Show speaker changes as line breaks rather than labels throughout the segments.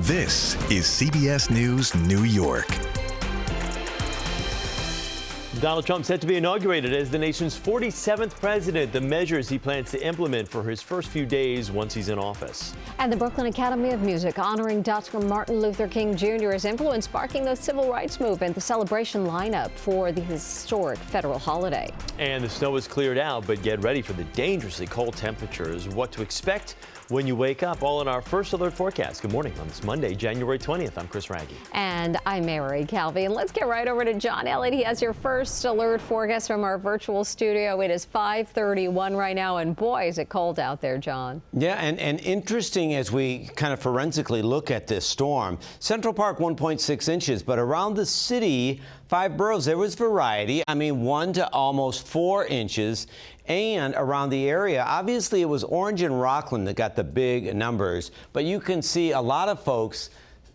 This is CBS News, New York.
Donald Trump set to be inaugurated as the nation's 47th president, the measures he plans to implement for his first few days once he's in office.
And the Brooklyn Academy of Music honoring Dr. Martin Luther King Jr.'s influence sparking the civil rights movement, the celebration lineup for the historic federal holiday.
And the snow is cleared out, but get ready for the dangerously cold temperatures. What to expect when you wake up, all in our first alert forecast. Good morning on this Monday, January 20th. I'm Chris Raggi.
And I'm Mary Calvi. And let's get right over to John Elliott. He has your first alert forecast from our virtual studio. It is 5:31 right now, and boy, is it cold out there, John.
Yeah, and interesting as we kind of forensically look at this storm. Central Park, 1.6 inches, but around the city, 5 boroughs, there was variety. I mean, 1 to almost 4 inches. And around the area, obviously it was Orange and Rockland that got the big numbers, but you can see a lot of folks,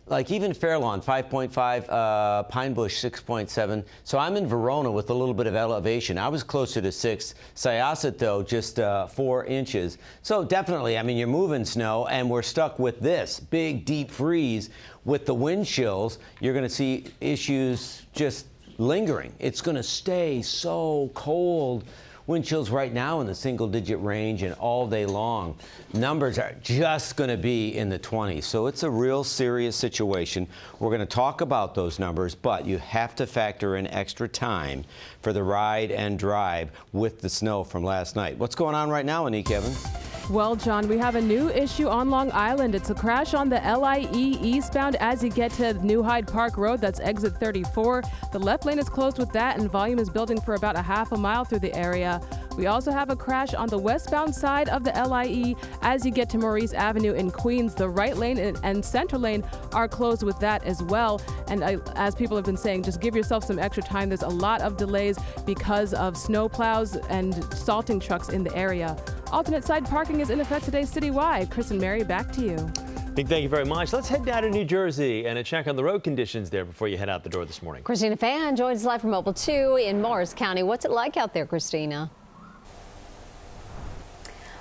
like even Fairlawn, 5.5, Pine Bush, 6.7. So I'm in Verona with a little bit of elevation. I was closer to 6. Syosset, though, just 4 inches. So definitely, I mean, you're moving snow, and we're stuck with this big, deep freeze with the wind chills. You're going to see issues just lingering. It's going to stay so cold. Wind chills right now in the single-digit range and all day long. Numbers are just going to be in the 20s, so it's a real serious situation. We're going to talk about those numbers, but you have to factor in extra time for the ride and drive with the snow from last night. What's going on right now, Anique Evans?
Well, John, we have a new issue on Long Island. It's a crash on the LIE eastbound as you get to New Hyde Park Road. That's exit 34. The left lane is closed with that, and volume is building for about a half a mile through the area. We also have a crash on the westbound side of the LIE as you get to Maurice Avenue in Queens. The right lane and center lane are closed with that as well. And as people have been saying, just give yourself some extra time. There's a lot of delays because of snow plows and salting trucks in the area. Alternate side parking is in effect today citywide. Chris and Mary, back to you.
Thank you very much. Let's head down to New Jersey and a check on the road conditions there before you head out the door this morning.
Christina Fan joins live from Mobile 2 in Morris County. What's it like out there, Christina?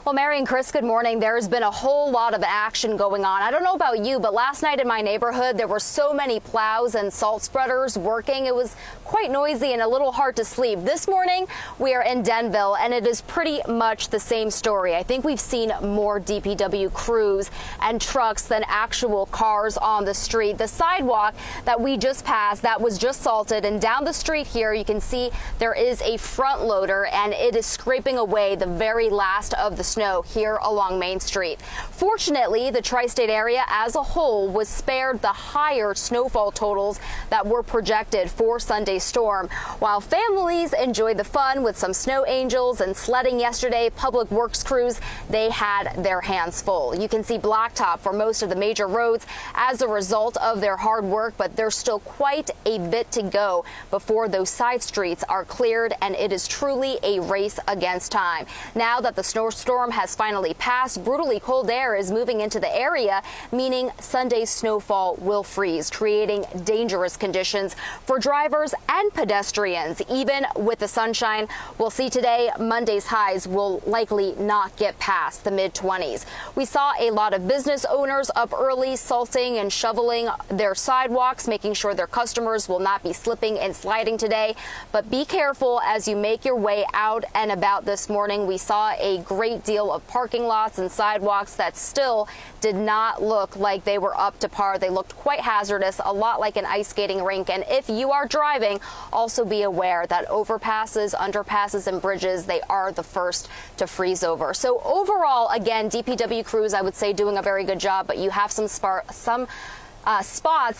Well, Mary and Chris, good morning. There's been a whole lot of action going on. I don't know about you, but last night in my neighborhood, there were so many plows and salt spreaders working. It was quite noisy and a little hard to sleep. This morning, we are in Denville, and it is pretty much the same story. I think we've seen more DPW crews and trucks than actual cars on the street. The sidewalk that we just passed, that was just salted, and down the street here, you can see there is a front loader, and it is scraping away the very last of the snow here along Main Street. Fortunately, the tri-state area as a whole was spared the higher snowfall totals that were projected for Sunday's storm. While families enjoyed the fun with some snow angels and sledding yesterday, public works crews, they had their hands full. You can see blacktop for most of the major roads as a result of their hard work, but there's still quite a bit to go before those side streets are cleared, and it is truly a race against time. Now that the snowstorm has finally passed, brutally cold air is moving into the area, meaning Sunday's snowfall will freeze, creating dangerous conditions for drivers and pedestrians. Even with the sunshine we'll see today, Monday's highs will likely not get past the mid-20s. We saw a lot of business owners up early, salting and shoveling their sidewalks, making sure their customers will not be slipping and sliding today. But be careful as you make your way out and about this morning. We saw a great deal of parking lots and sidewalks that still did not look like they were up to par. They looked quite hazardous, a lot like an ice skating rink. And if you are driving, also be aware that overpasses, underpasses, and bridges, they are the first to freeze over. So overall, again, DPW crews, I would say, doing a very good job, but you have some spots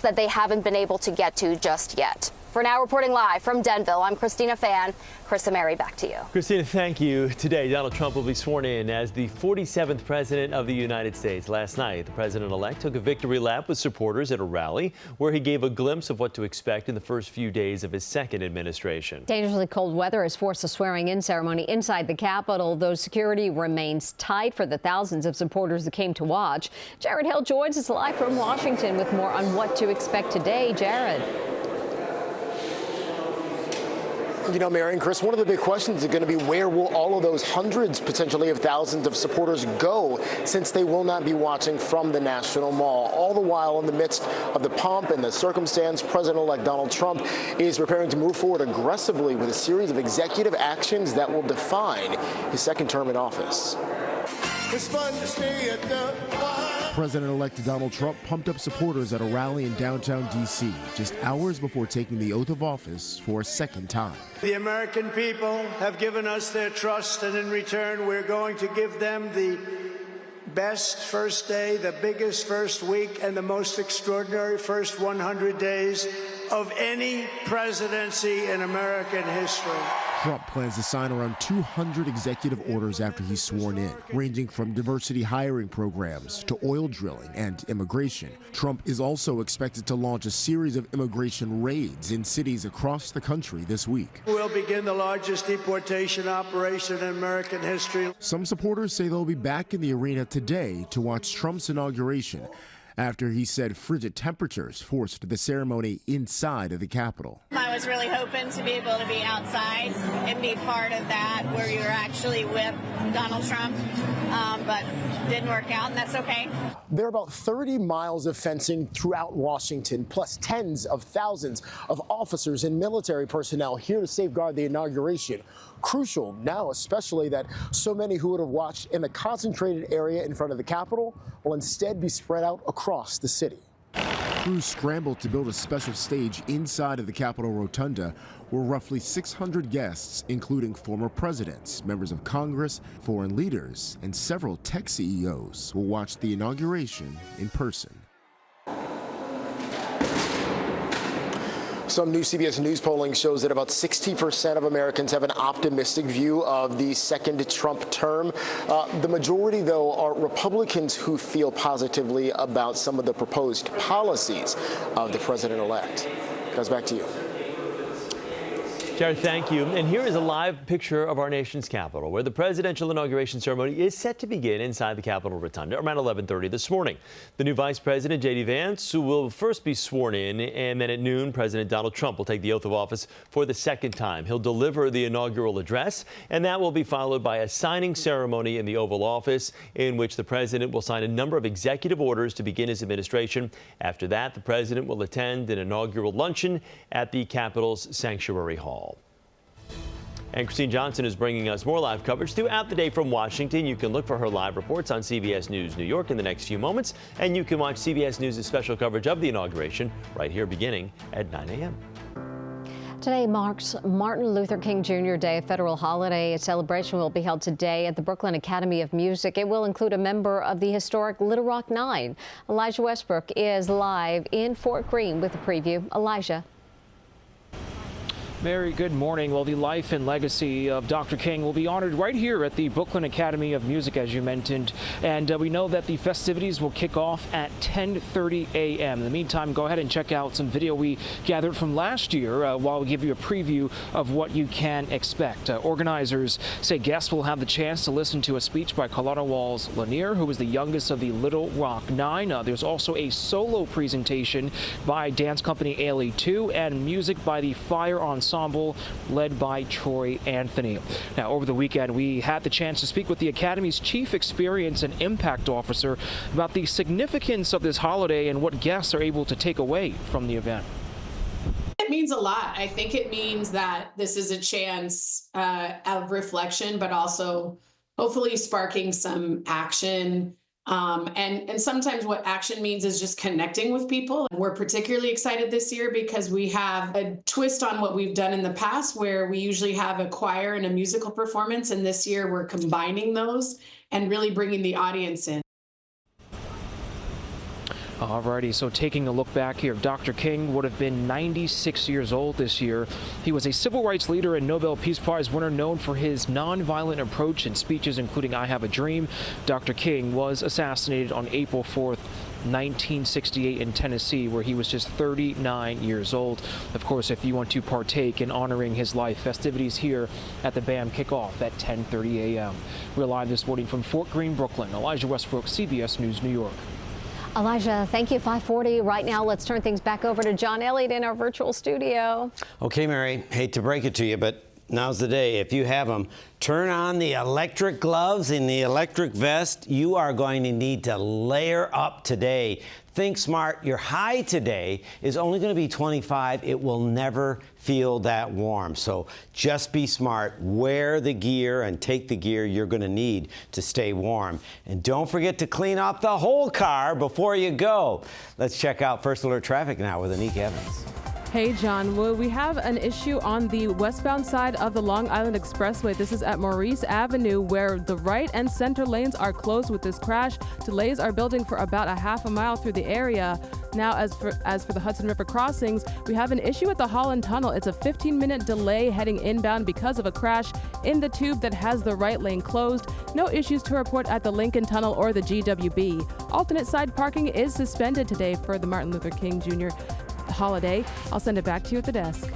that they haven't been able to get to just yet. For now, reporting live from Denville, I'm Christina Fan. Chris and Mary, back to you.
Christina, thank you. Today, Donald Trump will be sworn in as the 47th president of the United States. Last night, the president-elect took a victory lap with supporters at a rally where he gave a glimpse of what to expect in the first few days of his second administration.
Dangerously cold weather has forced a swearing-in ceremony inside the Capitol, though security remains tight for the thousands of supporters that came to watch. Jared Hill joins us live from Washington with more on what to expect today. Jared.
You know, Mary and Chris, one of the big questions is going to be where will all of those hundreds, potentially of thousands of supporters go, since they will not be watching from the National Mall. All the while, in the midst of the pomp and the circumstance, President-elect Donald Trump is preparing to move forward aggressively with a series of executive actions that will define his second term in office.
It's fun to stay at the
President-elect Donald Trump pumped up supporters at a rally in downtown D.C. just hours before taking the oath of office for a second time.
The American people have given us their trust, and in return, we're going to give them the best first day, the biggest first week, and the most extraordinary first 100 days of any presidency in American history.
Trump plans to sign around 200 executive orders after he's sworn in, ranging from diversity hiring programs to oil drilling and immigration. Trump is also expected to launch a series of immigration raids in cities across the country this week.
We'll begin the largest deportation operation in American history.
Some supporters say they'll be back in the arena today to watch Trump's inauguration, after he said frigid temperatures forced the ceremony inside of the Capitol.
I was really hoping to be able to be outside and be part of that where you're actually with Donald Trump, but didn't work out, and that's okay.
There are about 30 miles of fencing throughout Washington, plus tens of thousands of officers and military personnel here to safeguard the inauguration. Crucial now, especially that so many who would have watched in the concentrated area in front of the Capitol will instead be spread out across the city.
Crews scrambled to build a special stage inside of the Capitol Rotunda where roughly 600 guests, including former presidents, members of Congress, foreign leaders, and several tech CEOs, will watch the inauguration in person.
Some new CBS News polling shows that about 60% of Americans have an optimistic view of the second Trump term. The majority, though, are Republicans who feel positively about some of the proposed policies of the president-elect. Goes back to you.
Jared, thank you. And here is a live picture of our nation's Capitol, where the presidential inauguration ceremony is set to begin inside the Capitol Rotunda around 11:30 this morning. The new Vice President, J.D. Vance, will first be sworn in, and then at noon, President Donald Trump will take the oath of office for the second time. He'll deliver the inaugural address, and that will be followed by a signing ceremony in the Oval Office, in which the president will sign a number of executive orders to begin his administration. After that, the president will attend an inaugural luncheon at the Capitol's Sanctuary Hall. And Christine Johnson is bringing us more live coverage throughout the day from Washington. You can look for her live reports on CBS News New York in the next few moments. And you can watch CBS News' special coverage of the inauguration right here beginning at 9 a.m.
Today marks Martin Luther King Jr. Day, a federal holiday. A celebration will be held today at the Brooklyn Academy of Music. It will include a member of the historic Little Rock Nine. Elijah Westbrook is live in Fort Greene with a preview. Elijah.
Mary, good morning. Well, the life and legacy of Dr. King will be honored right here at the Brooklyn Academy of Music, as you mentioned. And we know that the festivities will kick off at 10:30 a.m. In the meantime, go ahead and check out some video we gathered from last year while we give you a preview of what you can expect. Organizers say guests will have the chance to listen to a speech by Carlotta Walls Lanier, who is the youngest of the Little Rock Nine. There's also a solo presentation by dance company Ailey 2 and music by the Fire Ensemble, led by Troy Anthony. Now, over the weekend, we had the chance to speak with the Academy's Chief Experience and Impact Officer about the significance of this holiday and what guests are able to take away from the event.
It means a lot. I think it means that this is a chance of reflection, but also hopefully sparking some action. And sometimes what action means is just connecting with people. We're particularly excited this year because we have a twist on what we've done in the past, where we usually have a choir and a musical performance. And this year we're combining those and really bringing the audience in.
Alrighty, so taking a look back here, Dr. King would have been 96 years old this year. He was a civil rights leader and Nobel Peace Prize winner, known for his nonviolent approach in speeches, including I Have a Dream. Dr. King was assassinated on April 4th, 1968 in Tennessee, where he was just 39 years old. Of course, if you want to partake in honoring his life, festivities here at the BAM kick off at 10:30 a.m. We're live this morning from Fort Greene, Brooklyn. Elijah Westbrook, CBS News, New York.
Elijah, thank you. 5:40 right now. Let's turn things back over to John Elliott in our virtual studio.
Okay, Mary, hate to break it to you, but now's the day. If you have them, turn on the electric gloves and the electric vest. You are going to need to layer up today. Think smart. Your high today is only going to be 25. It will never feel that warm. So just be smart. Wear the gear and take the gear you're going to need to stay warm. And don't forget to clean up the whole car before you go. Let's check out First Alert Traffic now with Anique Evans.
Hey, John. Well, we have an issue on the westbound side of the Long Island Expressway. This is at Maurice Avenue, where the right and center lanes are closed with this crash. Delays are building for about a half a mile through the area. Now, as for the Hudson River crossings, we have an issue at the Holland Tunnel. It's a 15-minute delay heading inbound because of a crash in the tube that has the right lane closed. No issues to report at the Lincoln Tunnel or the GWB. Alternate side parking is suspended today for the Martin Luther King Jr. holiday. I'll send it back to you at the desk.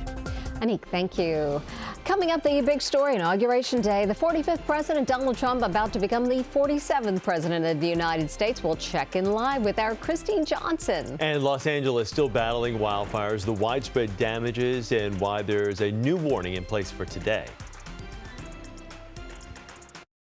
Anique, thank you. Coming up, the big story, Inauguration Day. The 45th President Donald Trump about to become the 47th President of the United States. We'll check in live with our Christine Johnson.
And Los Angeles still battling wildfires, the widespread damages, and why there's a new warning in place for today.